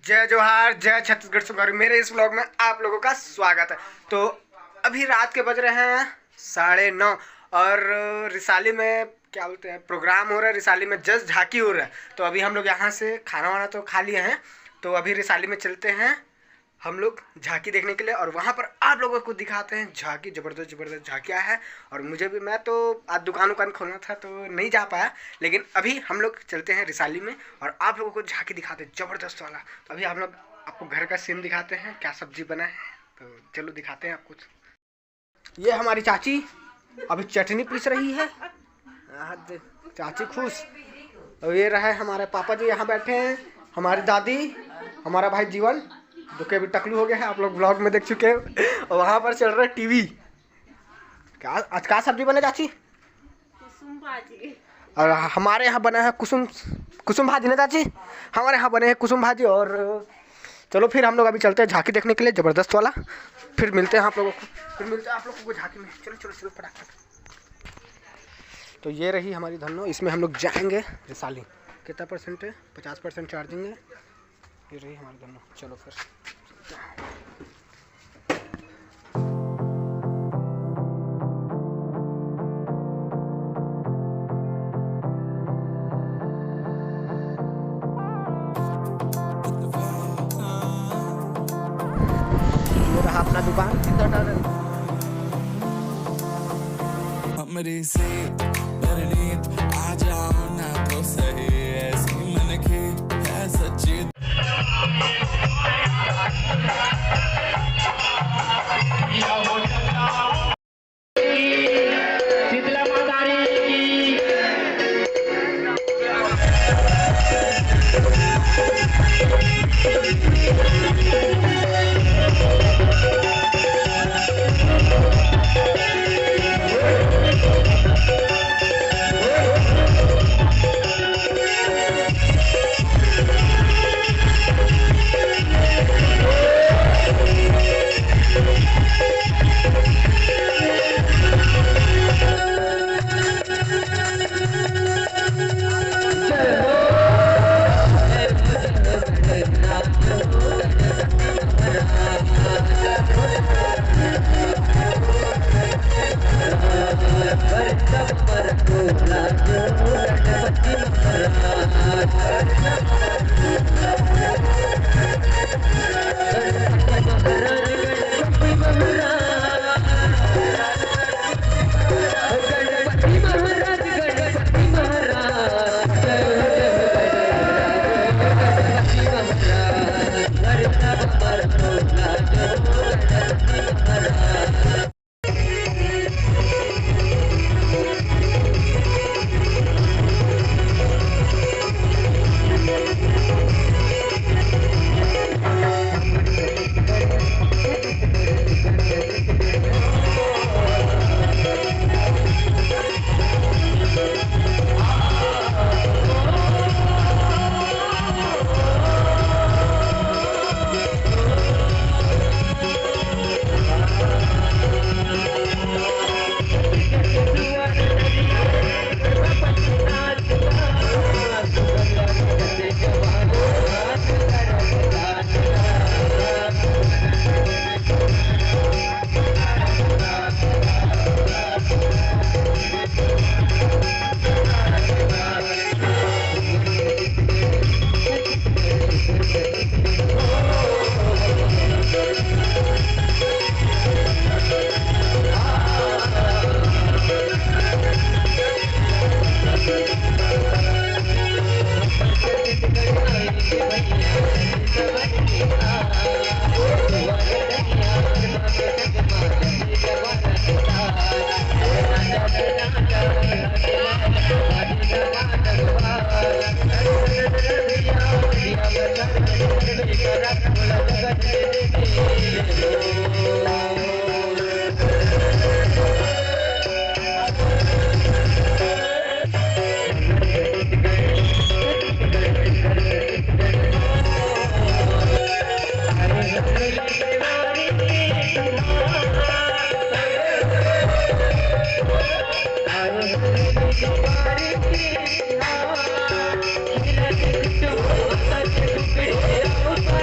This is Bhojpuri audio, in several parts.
जय जोहार, जय छत्तीसगढ़ सुधार। मेरे इस व्लॉग में आप लोगों का स्वागत है। तो अभी रात के बज रहे हैं 9:30 और रिसाली में क्या बोलते हैं प्रोग्राम हो रहा है। रिसाली में जस्ट झांकी हो रहा है। तो अभी हम लोग यहाँ से खाना वाना तो खा लिए हैं। तो अभी रिसाली में चलते हैं हम लोग झांकी देखने के लिए और वहाँ पर आप लोगों को दिखाते हैं झांकी। ज़बरदस्त ज़बरदस्त झांकियाँ है। और मुझे भी, मैं तो आज दुकान उकान खोलना था तो नहीं जा पाया, लेकिन अभी हम लोग चलते हैं रिसाली में और आप लोगों को झांकी दिखाते हैं ज़बरदस्त वाला। तो अभी हम लोग आपको घर का सीन दिखाते हैं, क्या सब्जी बना है। तो चलो दिखाते हैं आपको। ये हमारी चाची अभी चटनी पीस रही है। चाची खुश। और ये रहा है हमारे पापा जी यहाँ बैठे हैं, हमारी दादी, हमारा भाई जीवन जो कि अभी टकलू हो गया है, आप लोग ब्लॉग में देख चुके हैं। और वहाँ पर चल रहा है टीवी। क्या आज क्या सब्जी बने चाची? कुसुम भाजी। और हमारे यहाँ बना है कुसुम भाजी ना चाची। हमारे यहाँ बने हैं कुसुम भाजी। और चलो फिर हम लोग अभी चलते हैं झांकी देखने के लिए, ज़बरदस्त वाला। फिर मिलते हैं आप लोगों को, झांकी में। चलो चलो चलो फटाफट। तो ये रही हमारी धन्नो, इसमें हम लोग जाएंगे रिसाली। कितना परसेंट है? 50% चार्जिंग है। ये रही हमारी धन्नो, चलो फिर। ये रहा अपना दुकान। मेरी से मेरी नींद आ जाओ ना तो सही, ऐसी मन की है सच्ची। Thank you.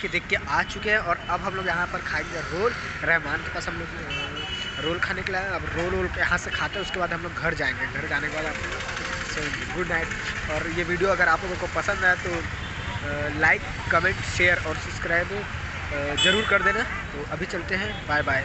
की देख के आ चुके हैं और अब हम लोग यहाँ पर खाएंगे रोल। रहमान के पास हम लोग रोल खाने के लिए आए। अब रोल यहाँ से खाते हैं, उसके बाद हम लोग घर जाएंगे। घर जाने के बाद आप लोग गुड नाइट। और ये वीडियो अगर आप लोगों को पसंद आए तो लाइक, कमेंट, शेयर और सब्सक्राइब ज़रूर कर देना। तो अभी चलते हैं, बाय बाय।